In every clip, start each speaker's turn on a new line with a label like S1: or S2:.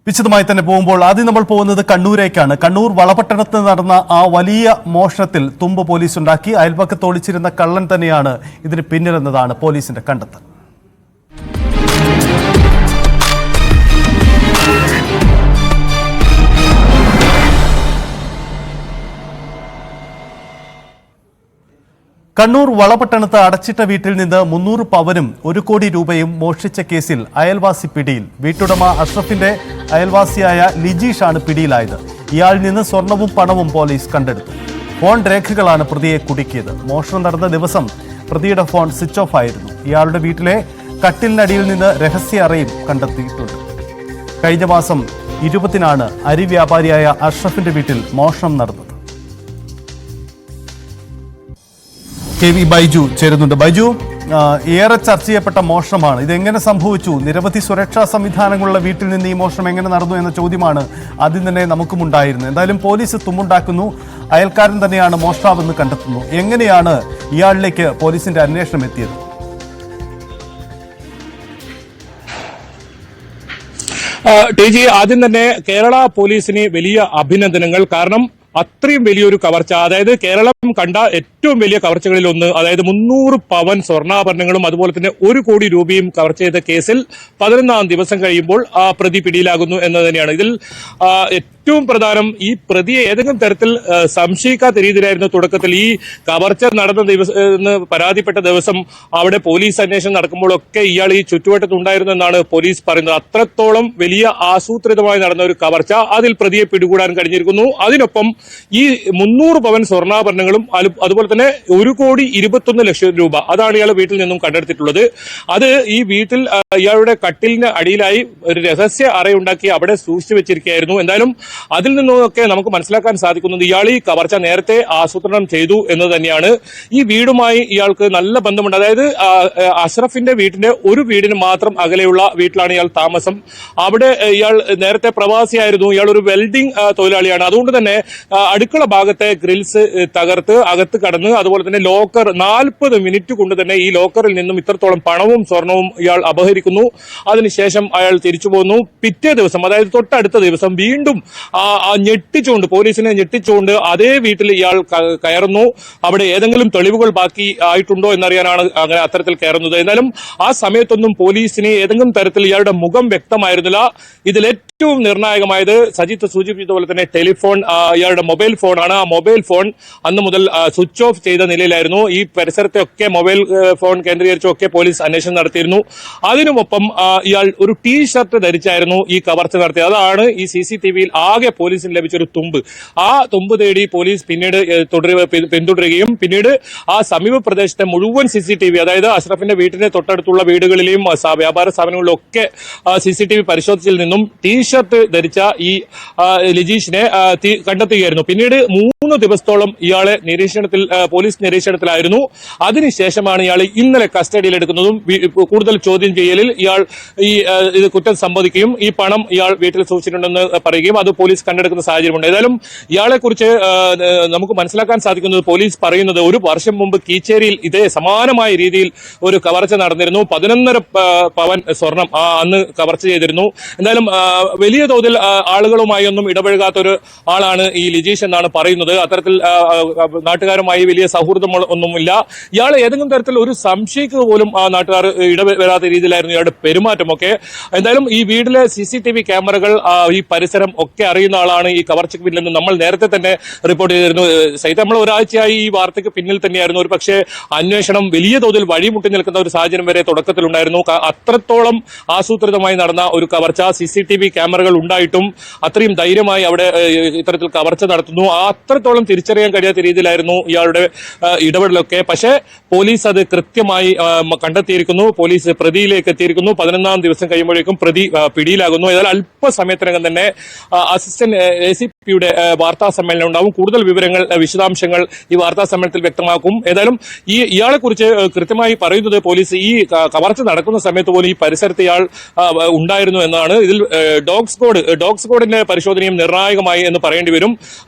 S1: വിശദമായി തന്നെ പോകുമ്പോൾ ആദ്യം നമ്മൾ പോകുന്നത് കണ്ണൂരേക്കാണ്. കണ്ണൂർ വളപട്ടണത്ത് നടന്ന ആ വലിയ മോഷണത്തിൽ തുമ്പ് പോലീസ് ഉണ്ടാക്കി. അയൽപക്കത്ത് ഒളിച്ചിരുന്ന കള്ളൻ തന്നെയാണ് ഇതിന് പിന്നിലെന്നതാണ് പോലീസിന്റെ കണ്ടെത്തൽ. കണ്ണൂർ വളപട്ടണത്ത് അടച്ചിട്ട വീട്ടിൽ നിന്ന് 300 പവനും 1 കോടി രൂപയും മോഷ്ടിച്ച കേസിൽ അയൽവാസി പിടിയിൽ. വീട്ടുടമ അഷ്റഫിന്റെ അയൽവാസിയായ ലിജീഷാണ് പിടിയിലായത്. ഇയാളിൽ നിന്ന് സ്വർണവും പണവും പോലീസ് കണ്ടെടുത്തു. ഫോൺ രേഖകളാണ് പ്രതിയെ കുടുക്കിയത്. മോഷണം നടന്ന ദിവസം പ്രതിയുടെ ഫോൺ സ്വിച്ച് ഓഫ് ആയിരുന്നു. ഇയാളുടെ വീട്ടിലെ കട്ടിലിനടിയിൽ നിന്ന് രഹസ്യ അറയും കണ്ടെത്തിയിട്ടുണ്ട്. കഴിഞ്ഞ മാസം 20-നാണ് അരി വ്യാപാരിയായ അഷ്റഫിന്റെ വീട്ടിൽ മോഷണം നടന്നത്. KV ബൈജു ചേരുന്നുണ്ട്. ബൈജു, ഏറെ ചർച്ച ചെയ്യപ്പെട്ട മോഷണമാണ്. ഇതെങ്ങനെ സംഭവിച്ചു? നിരവധി സുരക്ഷാ സംവിധാനങ്ങളുള്ള വീട്ടിൽ നിന്ന് ഈ മോഷണം എങ്ങനെ നടന്നു എന്ന ചോദ്യമാണ് ആദ്യം തന്നെ നമുക്കും ഉണ്ടായിരുന്നത്. എന്തായാലും പോലീസ് തുമ്പുണ്ടാക്കുന്നു. അയൽക്കാരൻ തന്നെയാണ് മോഷ്ടാവെന്ന് കണ്ടെത്തുന്നു. എങ്ങനെയാണ് ഇയാളിലേക്ക് പോലീസിന്റെ അന്വേഷണം എത്തിയത്?
S2: ടി ആദ്യം തന്നെ കേരള പോലീസിന് വലിയ അഭിനന്ദനങ്ങൾ. കാരണം അത്രയും വലിയൊരു കവർച്ച, അതായത് കേരളം കണ്ട ഏറ്റവും വലിയ കവർച്ചകളിൽ ഒന്ന്, അതായത് 300 പവൻ സ്വർണ്ണാഭരണങ്ങളും അതുപോലെ തന്നെ 1 കോടി രൂപയും കവർച്ച ചെയ്ത കേസിൽ 11-ാം ദിവസം കഴിയുമ്പോൾ ആ പ്രതി പിടിയിലാകുന്നു എന്ന് തന്നെയാണ്. ഇതിൽ ഏറ്റവും പ്രധാനം, ഈ പ്രതിയെ ഏതെങ്കിലും തരത്തിൽ സംശയിക്കാത്ത രീതിയിലായിരുന്നു തുടക്കത്തിൽ ഈ കവർച്ച നടന്ന ദിവസം പരാതിപ്പെട്ട ദിവസം അവിടെ പോലീസ് അന്വേഷണം നടക്കുമ്പോഴൊക്കെ ഇയാൾ ഈ ചുറ്റുവട്ടത്തുണ്ടായിരുന്നു എന്നാണ് പോലീസ് പറയുന്നത്. അത്രത്തോളം വലിയ ആസൂത്രിതമായി നടന്ന ഒരു കവർച്ച, അതിൽ പ്രതിയെ പിടികൂടാൻ കഴിഞ്ഞിരിക്കുന്നു. അതിനൊപ്പം ഈ 300 പവൻ സ്വർണ്ണാഭരണങ്ങളും അതുപോലെ തന്നെ 1,21,00,000 രൂപ, അതാണ് ഇയാൾ വീട്ടിൽ നിന്നും കണ്ടെടുത്തിട്ടുള്ളത്. അത് ഈ വീട്ടിൽ ഇയാളുടെ കട്ടിലിന് അടിയിലായി ഒരു രഹസ്യ അറയുണ്ടാക്കി അവിടെ സൂക്ഷിച്ചു വെച്ചിരിക്കുകയായിരുന്നു. എന്തായാലും അതിൽ നിന്നൊക്കെ നമുക്ക് മനസ്സിലാക്കാൻ സാധിക്കുന്നത് ഇയാൾ ഈ കവർച്ച നേരത്തെ ആസൂത്രണം ചെയ്തു എന്ന് തന്നെയാണ്. ഈ വീടുമായി ഇയാൾക്ക് നല്ല ബന്ധമുണ്ട്. അതായത് അഷ്റഫിന്റെ വീടിന്റെ ഒരു വീടിന് മാത്രം അകലെയുള്ള വീട്ടിലാണ് ഇയാൾ താമസം. അവിടെ ഇയാൾ നേരത്തെ പ്രവാസിയായിരുന്നു. ഇയാൾ ഒരു വെൽഡിംഗ് തൊഴിലാളിയാണ്. അതുകൊണ്ട് തന്നെ അടുക്കള ഭാഗത്തെ ഗ്രിൽസ് തകർത്ത് അകത്ത് കടന്ന് അതുപോലെ തന്നെ ലോക്കർ 40 മിനിറ്റ് കൊണ്ട് തന്നെ ഈ ലോക്കറിൽ നിന്നും ഇത്രത്തോളം പണവും സ്വർണവും ഇയാൾ അപഹരിക്കുന്നു. അതിനുശേഷം അയാൾ തിരിച്ചു പോകുന്നു. പിറ്റേ ദിവസം, അതായത് തൊട്ടടുത്ത ദിവസം വീണ്ടും ഞെട്ടിച്ചുകൊണ്ട്, പോലീസിനെ ഞെട്ടിച്ചുകൊണ്ട് അതേ വീട്ടിൽ ഇയാൾ കയറുന്നു. അവിടെ ഏതെങ്കിലും തെളിവുകൾ ബാക്കി ആയിട്ടുണ്ടോ എന്നറിയാനാണ് അങ്ങനെ അത്തരത്തിൽ കയറുന്നത്. എന്നാലും ആ സമയത്തൊന്നും പോലീസിന് ഏതെങ്കിലും തരത്തിൽ ഇയാളുടെ മുഖം വ്യക്തമായിരുന്നില്ല. ഇതിൽ ഏറ്റവും നിർണായകമായത് സജിത്ത് സൂചിപ്പിച്ച പോലെ തന്നെ ടെലിഫോൺ, ഇയാളുടെ മൊബൈൽ ഫോണാണ്. ആ മൊബൈൽ ഫോൺ അന്ന് മുതൽ സ്വിച്ച് ഓഫ് ചെയ്ത നിലയിലായിരുന്നു. ഈ പരിസരത്തെ ഒക്കെ മൊബൈൽ ഫോൺ കേന്ദ്രീകരിച്ചൊക്കെ പോലീസ് അന്വേഷണം നടത്തിയിരുന്നു. അതിനുമൊപ്പം ഇയാൾ ഒരു ടീഷർട്ട് ധരിച്ചായിരുന്നു ഈ കവർച്ച നടത്തിയത്. അതാണ് ഈ CCTVയിൽ ആകെ പോലീസിന് ലഭിച്ചൊരു തുമ്പ്. ആ തുമ്പ് തേടി പോലീസ് പിന്നീട് പിന്തുടരുകയും പിന്നീട് ആ സമീപ പ്രദേശത്തെ മുഴുവൻ CCTV, അതായത് അഷ്റഫിന്റെ വീട്ടിന്റെ തൊട്ടടുത്തുള്ള വീടുകളിലെയും വ്യാപാര സ്ഥാപനങ്ങളിലും ഒക്കെ CCTV പരിശോധിച്ചതിൽ നിന്നും ടീഷർട്ട് ധരിച്ച ഈ ലിജീഷിനെ കണ്ടെത്തുകയായിരുന്നു. പിന്നീട് 3 ദിവസത്തോളം ഇയാളെ പോലീസ് നിരീക്ഷണത്തിലായിരുന്നു. അതിനുശേഷമാണ് ഇയാൾ ഇന്നലെ കസ്റ്റഡിയിലെടുക്കുന്നതും കൂടുതൽ ചോദ്യം ചെയ്യലിൽ ഇയാൾ ഇത് കുറ്റം സമ്മതിക്കുകയും ഈ പണം ഇയാൾ വീട്ടിൽ സൂക്ഷിച്ചിട്ടുണ്ടെന്ന് പറയുകയും അത് പോലീസ് കണ്ടെടുക്കുന്ന സാഹചര്യമുണ്ട്. ഏതായാലും ഇയാളെ കുറിച്ച് നമുക്ക് മനസ്സിലാക്കാൻ സാധിക്കുന്നത്, പോലീസ് പറയുന്നത് 1 വർഷം മുമ്പ് കീച്ചേരിയിൽ ഇതേ സമാനമായ രീതിയിൽ ഒരു കവർച്ച നടന്നിരുന്നു. 11.5 പവൻ സ്വർണം അന്ന് കവർച്ച ചെയ്തിരുന്നു. എന്തായാലും വലിയ തോതിൽ ആളുകളുമായി ഒന്നും ഇടപഴകാത്ത ഒരു ആളാണ് ഈ ലിജീഷ് എന്നാണ് പറയുന്നത്. അത്തരത്തിൽ നാട്ടുകാരുമായി വലിയ സൗഹൃദം ഒന്നുമില്ല. ഇയാൾ ഏതെങ്കിലും തരത്തിൽ ഒരു സംശയിക്കുക പോലും ആ നാട്ടുകാർ ഇടവരാത്ത രീതിയിലായിരുന്നു ഇയാളുടെ പെരുമാറ്റമൊക്കെ. എന്തായാലും ഈ വീട്ടിലെ CCTV ക്യാമറകൾ, ഈ പരിസരം ഒക്കെ അറിയുന്ന ആളാണ് ഈ കവർച്ചയ്ക്ക് പിന്നിലെന്ന് നമ്മൾ നേരത്തെ തന്നെ റിപ്പോർട്ട് ചെയ്തിരുന്നു. സഹിതം നമ്മൾ ഒരാഴ്ചയായി ഈ വാർത്തയ്ക്ക് പിന്നിൽ തന്നെയായിരുന്നു. ഒരു പക്ഷേ അന്വേഷണം വലിയ തോതിൽ വഴിമുട്ടി നിൽക്കുന്ന ഒരു സാഹചര്യം വരെ തുടക്കത്തിലുണ്ടായിരുന്നു. അത്രത്തോളം ആസൂത്രിതമായി നടന്ന ഒരു കവർച്ച, CCTV ക്യാമറകൾ ഉണ്ടായിട്ടും അത്രയും ധൈര്യമായി അവിടെ ഇത്തരത്തിൽ കവർച്ച നടത്തുന്നു. അത്രത്തോളം തിരിച്ചറിയാൻ കഴിയാത്ത രീതിയിലായിരുന്നു ഇയാളുടെ ഇടപെടലൊക്കെ. പക്ഷേ പോലീസ് അത് കൃത്യമായി കണ്ടെത്തിയിരിക്കുന്നു. പോലീസ് പ്രതിയിലേക്ക് എത്തിയിരിക്കുന്നു. 11-ാം ദിവസം കഴിയുമ്പോഴേക്കും പ്രതി പിടിയിലാകുന്നു. ഏതായാലും അല്പസമയത്തിനകം തന്നെ അസിസ്റ്റന്റ് ACPയുടെ വാർത്താ സമ്മേളനം ഉണ്ടാവും. കൂടുതൽ വിവരങ്ങൾ, വിശദാംശങ്ങൾ ഈ വാർത്താ സമ്മേളനത്തിൽ വ്യക്തമാക്കും. ഏതായാലും ഇയാളെ കുറിച്ച് കൃത്യമായി പറയുന്നത് പോലീസ് ഈ കവർച്ച നടക്കുന്ന സമയത്ത് പോലും ഈ പരിസരത്ത് ഇയാൾ ഉണ്ടായിരുന്നു എന്നാണ്. ഇതിൽ ഡോഗ് സ്ക്വാഡിന്റെ പരിശോധനയും നിർണായകമായി എന്ന് പറയേണ്ടി വരും.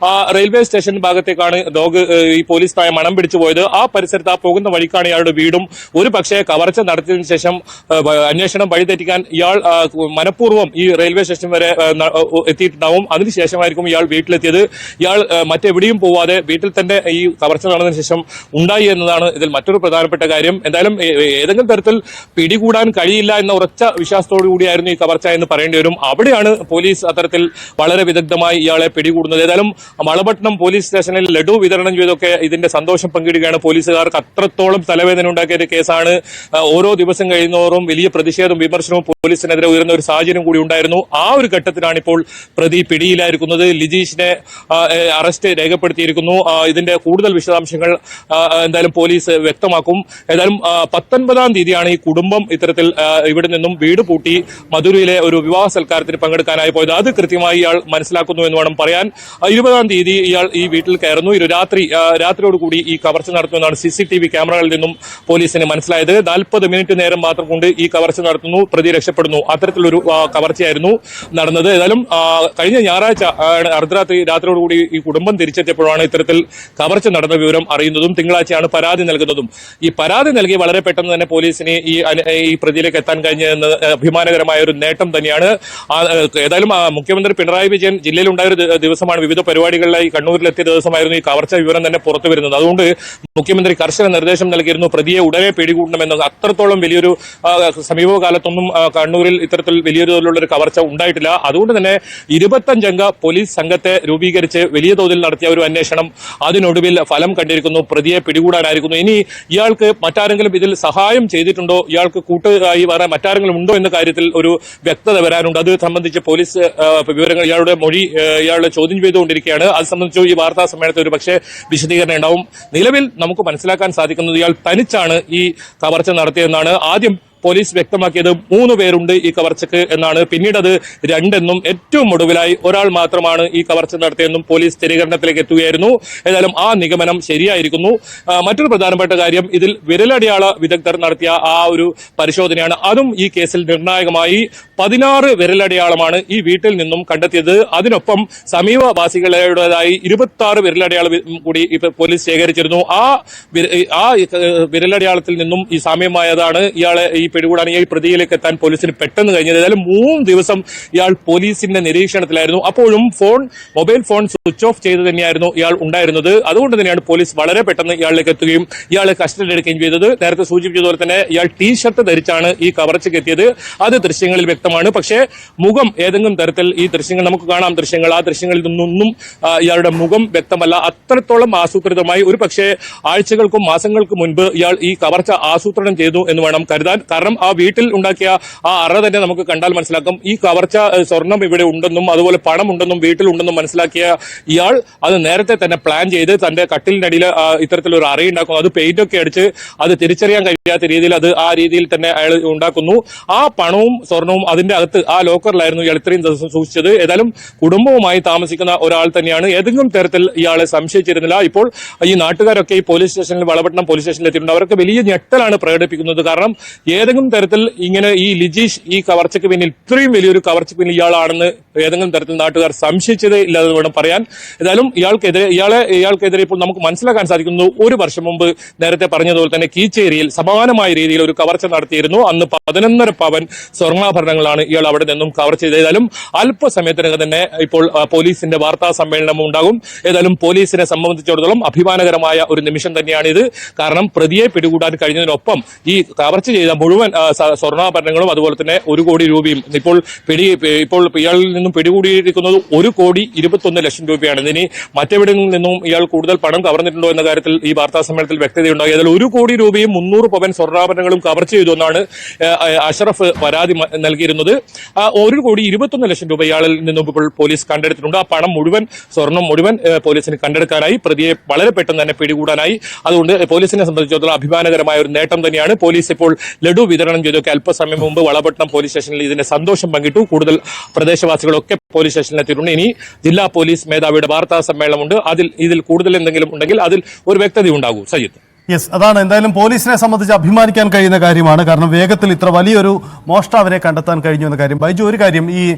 S2: റെയിൽവേ സ്റ്റേഷൻ ഭാഗത്തേക്കാണ് ഡോഗ് ഈ പോലീസ് താഴെ മണം പിടിച്ചു പോയത്. ആ പരിസരത്ത് ആ പോകുന്ന വഴിക്കാണ് ഇയാളുടെ വീടും. ഒരു പക്ഷേ കവർച്ച നടത്തിയതിനു ശേഷം അന്വേഷണം വഴിതെറ്റിക്കാൻ ഇയാൾ മനഃപൂർവ്വം ഈ റെയിൽവേ സ്റ്റേഷൻ വരെ എത്തിയിട്ടുണ്ടാവും. അതിനുശേഷമായിരിക്കും ഇയാൾ വീട്ടിലെത്തിയത്. ഇയാൾ മറ്റെവിടെയും പോവാതെ വീട്ടിൽ തന്നെ ഈ കവർച്ച നടന്നതിന് ശേഷം ഉണ്ടായി എന്നതാണ് ഇതിൽ മറ്റൊരു പ്രധാനപ്പെട്ട കാര്യം. എന്തായാലും ഏതെങ്കിലും തരത്തിൽ പിടികൂടാൻ കഴിയില്ല എന്ന ഉറച്ച വിശ്വാസത്തോടു കൂടിയായിരുന്നു ഈ കവർച്ച എന്ന് പറയേണ്ടി വരും. അവിടെയാണ് പോലീസ് അത്തരത്തിൽ വളരെ വിദഗ്ധമായി ഇയാളെ പിടികൂടുന്നത്. ഏതായാലും വളപട്ടണം പോലീസ് സ്റ്റേഷനിൽ ലഡു വിതരണം ചെയ്തൊക്കെ ഇതിന്റെ സന്തോഷം പങ്കിടുകയാണ്. പോലീസുകാർക്ക് അത്രത്തോളം തലവേദന ഉണ്ടാക്കിയ ഒരു കേസാണ്. ഓരോ ദിവസം കഴിയുന്നതോറും വലിയ പ്രതിഷേധവും വിമർശനവും പോലീസിനെതിരെ ഉയർന്ന ഒരു സാഹചര്യം കൂടി ഉണ്ടായിരുന്നു. ആ ഒരു ഘട്ടത്തിലാണ് ഇപ്പോൾ പ്രതി പിടിയിലായിരിക്കുന്നത്. ലിജീഷിനെ അറസ്റ്റ് രേഖപ്പെടുത്തിയിരിക്കുന്നു. ഇതിന്റെ കൂടുതൽ വിശദാംശങ്ങൾ എന്തായാലും പോലീസ് വ്യക്തമാക്കും. ഏതായാലും 19-ാം തീയതിയാണ് ഈ കുടുംബം ഇത്തരത്തിൽ ഇവിടെ നിന്നും വീട് പൂട്ടി മധുരയിലെ ഒരു വിവാഹ സൽക്കാരത്തിന് പങ്കെടുക്കാനായി പോയത്. അത് കൃത്യമായി ഇയാൾ മനസ്സിലാക്കുന്നു എന്ന് വേണം പറയാൻ. 20-ാം തീയതി ഇയാൾ ഈ വീട്ടിൽ കയറുന്നു. രാത്രിയോടുകൂടി ഈ കവർച്ച നടത്തുമെന്നാണ് CCTV ക്യാമറകളിൽ നിന്നും പോലീസിന് മനസ്സിലായത്. 40 മിനിറ്റ് നേരം മാത്രം കൊണ്ട് ഈ കവർച്ച നടത്തുന്നു. പ്രതി രക്ഷപ്പെടുന്നു. അത്തരത്തിലൊരു കവർച്ചയായിരുന്നു നടന്നത്. ഏതായാലും കഴിഞ്ഞ ഞായറാഴ്ച രാത്രിയോടുകൂടി ഈ കുടുംബം തിരിച്ചെത്തിയപ്പോഴാണ് ഇത്തരത്തിൽ കവർച്ച നടന്ന വിവരം അറിയുന്നതും. തിങ്കളാഴ്ചയാണ് പരാതി നൽകുന്നതും. ഈ പരാതി നൽകി വളരെ പെട്ടെന്ന് തന്നെ പോലീസിന് ഈ പ്രതിയിലേക്ക് എത്താൻ കഴിഞ്ഞത് അഭിമാനകരമായ ഒരു നേട്ടം തന്നെയാണ്. ഏതായാലും മുഖ്യമന്ത്രി പിണറായി വിജയൻ ജില്ലയിലുണ്ടായ ഒരു ദിവസമാണ്. വിവിധ പരിപാടികളിലായി കണ്ണൂരിലെത്തിയ ദിവസമായിരുന്നു ഈ കവർച്ച വിവരം തന്നെ പുറത്തു വരുന്നത്. അതുകൊണ്ട് മുഖ്യമന്ത്രി കർശന നിർദ്ദേശം നൽകിയിരുന്നു പ്രതിയെ ഉടനെ പിടികൂടണമെന്നത്. അത്രത്തോളം വലിയൊരു സമീപകാലത്തൊന്നും കണ്ണൂരിൽ ഇത്തരത്തിൽ വലിയൊരു തോതിലുള്ള ഒരു കവർച്ച ഉണ്ടായിട്ടില്ല. അതുകൊണ്ട് തന്നെ 25-അംഗ പോലീസ് സംഘത്തെ രൂപീകരിച്ച് വലിയ തോതിൽ നടത്തിയ ഒരു അന്വേഷണം അതിനൊടുവിൽ ഫലം കണ്ടിരിക്കുന്നു. പ്രതിയെ പിടികൂടാനായിരിക്കുന്നു. ഇനി ഇയാൾക്ക് മറ്റാരെങ്കിലും ഇതിൽ സഹായം ചെയ്തിട്ടുണ്ടോ, ഇയാൾക്ക് കൂട്ടായി വേറെ മറ്റാരെങ്കിലും ഉണ്ടോ എന്ന കാര്യത്തിൽ ഒരു വ്യക്തത വരാനുണ്ട്. അത് സംബന്ധിച്ച് പോലീസ് വിവരങ്ങൾ ഇയാളുടെ മൊഴി ഇയാളുടെ ചോദ്യം ചെയ്തുകൊണ്ടിരിക്കുകയാണ്. അത് സംബന്ധിച്ച് ഈ വാർത്താ സമ്മേളനത്തിൽ ഒരു പക്ഷേ വിശദീകരണം ഉണ്ടാവും. നിലവിൽ നമുക്ക് മനസ്സിലാക്കാൻ സാധിക്കുന്നത് ഇയാൾ തനിച്ചാണ് ഈ കവർച്ച നടത്തിയതെന്നാണ്. ആദ്യം പോലീസ് വ്യക്തമാക്കിയത് 3 പേരുണ്ട് ഈ കവർച്ചക്ക് എന്നാണ്. പിന്നീട് അത് 2 എന്നും ഏറ്റവും ഒടുവിലായി ഒരാൾ മാത്രമാണ് ഈ കവർച്ച നടത്തിയെന്നും പോലീസ് സ്ഥിരീകരണത്തിലേക്ക് എത്തുകയായിരുന്നു. ഏതായാലും ആ നിഗമനം ശരിയായിരിക്കുന്നു. മറ്റൊരു പ്രധാനപ്പെട്ട കാര്യം ഇതിൽ വിരലടയാള വിദഗ്ധർ നടത്തിയ ആ ഒരു പരിശോധനയാണ്. അതും ഈ കേസിൽ നിർണായകമായി 16 വിരലടയാളമാണ് ഈ വീട്ടിൽ നിന്നും കണ്ടെത്തിയത്. അതിനൊപ്പം സമീപവാസികളുടേതായി 26 വിരലടയാളം കൂടി പോലീസ് ശേഖരിച്ചിരുന്നു. ആ വിരലടയാളത്തിൽ നിന്നും ഈ സാമ്യമായതാണ് ഇയാളെ ഈ പിടികൂടാൻ ഈ പ്രതിയിലേക്ക് എത്താൻ പോലീസിന് പെട്ടെന്ന് കഴിഞ്ഞത്. ഏതായാലും 3 ദിവസം ഇയാൾ പോലീസിന്റെ നിരീക്ഷണത്തിലായിരുന്നു. അപ്പോഴും മൊബൈൽ ഫോൺ സ്വിച്ച് ഓഫ് ചെയ്ത് തന്നെയായിരുന്നു ഇയാൾ ഉണ്ടായിരുന്നത്. അതുകൊണ്ട് തന്നെയാണ് പോലീസ് വളരെ പെട്ടെന്ന് ഇയാളിലേക്ക് എത്തുകയും ഇയാളെ കസ്റ്റഡിയിൽ എടുക്കുകയും ചെയ്തത്. നേരത്തെ സൂചിപ്പിച്ചതുപോലെ തന്നെ ഇയാൾ ടീഷർട്ട് ധരിച്ചാണ് ഈ കവർച്ചയ്ക്ക് എത്തിയത്. അത് ദൃശ്യങ്ങളിൽ വ്യക്തമാണ്. പക്ഷേ മുഖം ഏതെങ്കിലും തരത്തിൽ ഈ ദൃശ്യങ്ങൾ നമുക്ക് കാണാം. ആ ദൃശ്യങ്ങളിൽ നിന്നൊന്നും ഇയാളുടെ മുഖം വ്യക്തമല്ല. അത്രത്തോളം ആസൂത്രിതമായി ഒരു പക്ഷേ ആഴ്ചകൾക്കും മാസങ്ങൾക്കും മുൻപ് ഇയാൾ ഈ കവർച്ച ആസൂത്രണം ചെയ്തു എന്ന് വേണം കരുതാൻ. കാരണം ആ വീട്ടിൽ ഉണ്ടാക്കിയ ആ അറ തന്നെ നമുക്ക് കണ്ടാൽ മനസ്സിലാക്കും. ഈ കവർച്ച സ്വർണം ഇവിടെ ഉണ്ടെന്നും അതുപോലെ പണം ഉണ്ടെന്നും വീട്ടിലുണ്ടെന്നും മനസ്സിലാക്കിയ ഇയാൾ അത് നേരത്തെ തന്നെ പ്ലാൻ ചെയ്ത് തന്റെ കട്ടിലിനടിയിൽ ഇത്തരത്തിലൊരു അറയുണ്ടാക്കുന്നു. അത് പെയിന്റ് ഒക്കെ അടിച്ച് അത് തിരിച്ചറിയാൻ കഴിയാത്ത രീതിയിൽ ആ രീതിയിൽ തന്നെ അയാൾ ഉണ്ടാക്കുന്നു. ആ പണവും സ്വർണവും അതിന്റെ അകത്ത് ആ ലോക്കറിലായിരുന്നു ഇയാൾ ഇത്രയും ദിവസം സൂക്ഷിച്ചത്. ഏതായാലും കുടുംബവുമായി താമസിക്കുന്ന ഒരാൾ തന്നെയാണ്. ഏതെങ്കിലും തരത്തിൽ ഇയാളെ സംശയിച്ചിരുന്നില്ല. ഇപ്പോൾ ഈ നാട്ടുകാരൊക്കെ ഈ പോലീസ് സ്റ്റേഷനിൽ വളപട്ടണം പോലീസ് സ്റ്റേഷനിൽ എത്തിയിട്ടുണ്ട്. അവർക്ക് വലിയ ഞെട്ടലാണ് പ്രകടിപ്പിക്കുന്നത്. കാരണം ഏതെങ്കിലും തരത്തിൽ ഇങ്ങനെ ഈ ലിജീഷ് ഈ കവർച്ചയ്ക്ക് പിന്നിൽ ഇത്രയും വലിയൊരു കവർച്ചയ്ക്ക് പിന്നിൽ ഇയാളാണെന്ന് ഏതെങ്കിലും തരത്തിൽ നാട്ടുകാർ സംശയിച്ചതേ ഇല്ലാതെ വേണം പറയാൻ. ഏതായാലും ഇയാൾക്കെതിരെ ഇപ്പോൾ നമുക്ക് മനസ്സിലാക്കാൻ സാധിക്കുന്നു. 1 വർഷം മുമ്പ് നേരത്തെ പറഞ്ഞതുപോലെ തന്നെ കീച്ചേരിയിൽ സമാനമായ രീതിയിൽ ഒരു കവർച്ച നടത്തിയിരുന്നു. അന്ന് 11.5 പവൻ സ്വർണ്ണാഭരണങ്ങളാണ് ഇയാൾ അവിടെ നിന്നും കവർച്ച ചെയ്തത്. ഏതായാലും അല്പസമയത്തിനകം തന്നെ ഇപ്പോൾ പോലീസിന്റെ വാർത്താ സമ്മേളനം ഉണ്ടാകും. ഏതായാലും പോലീസിനെ സംബന്ധിച്ചിടത്തോളം അഭിമാനകരമായ ഒരു നിമിഷം തന്നെയാണിത്. കാരണം പ്രതിയെ പിടികൂടാൻ കഴിഞ്ഞതിനൊപ്പം ഈ കവർച്ച ചെയ്ത മുഴുവൻ സ്വർണ്ണാഭരണങ്ങളും അതുപോലെ തന്നെ 1 കോടി രൂപയും ഇപ്പോൾ ഇയാളിൽ നിന്നും പിടികൂടിയിരിക്കുന്നത് 1,21 ലക്ഷം രൂപയാണ്. ഇനി മറ്റെവിടെ നിന്നും ഇയാൾ കൂടുതൽ പണം കവർന്നിട്ടുണ്ടോ എന്ന കാര്യത്തിൽ ഈ വാർത്താ സമ്മേളനത്തിൽ വ്യക്തതയുണ്ടായി. അതിൽ 1 കോടി രൂപയും 300 പവൻ സ്വർണ്ണാഭരണങ്ങളും കവർച്ച ചെയ്തു എന്നാണ് അഷറഫ് പരാതി നൽകിയിരുന്നത്. 1,21 ലക്ഷം രൂപ ഇയാളിൽ നിന്നും ഇപ്പോൾ പോലീസ് കണ്ടെടുത്തിട്ടുണ്ട്. ആ പണം മുഴുവൻ സ്വർണം മുഴുവൻ പോലീസിന് കണ്ടെടുക്കാനായി പ്രതിയെ വളരെ പെട്ടെന്ന് തന്നെ പിടികൂടാനായി. അതുകൊണ്ട് പോലീസിനെ സംബന്ധിച്ചിടത്തോളം അഭിമാനകരമായ ഒരു നേട്ടം തന്നെയാണ്. പോലീസ് ഇപ്പോൾ ലഡു വിതരണം ചെയ്തൊക്കെ അല്പസമയം മുമ്പ് വളപട്ടണം പോലീസ് സ്റ്റേഷനിൽ ഇതിന്റെ സന്തോഷം പങ്കിട്ടു. കൂടുതൽ പ്രദേശവാസികളൊക്കെ പോലീസ് സ്റ്റേഷനിൽ എത്തിയിട്ടുണ്ട്. ഇനി ജില്ലാ പോലീസ് മേധാവിയുടെ വാർത്താ സമ്മേളനമുണ്ട്. ഇതിൽ കൂടുതൽ എന്തെങ്കിലും ഉണ്ടെങ്കിൽ അതിൽ ഒരു വ്യക്തത ഉണ്ടാകൂ. സജിത്ത്.
S1: യെസ്, അതാണ് എന്തായാലും പോലീസിനെ സംബന്ധിച്ച് അഭിമാനിക്കാൻ കഴിയുന്ന കാര്യമാണ്. കാരണം വേഗത്തിൽ ഇത്ര വലിയൊരു മോഷ്ടാവിനെ കണ്ടെത്താൻ കഴിഞ്ഞു എന്ന കാര്യം. ബൈജു, ഒരു കാര്യം, ഈ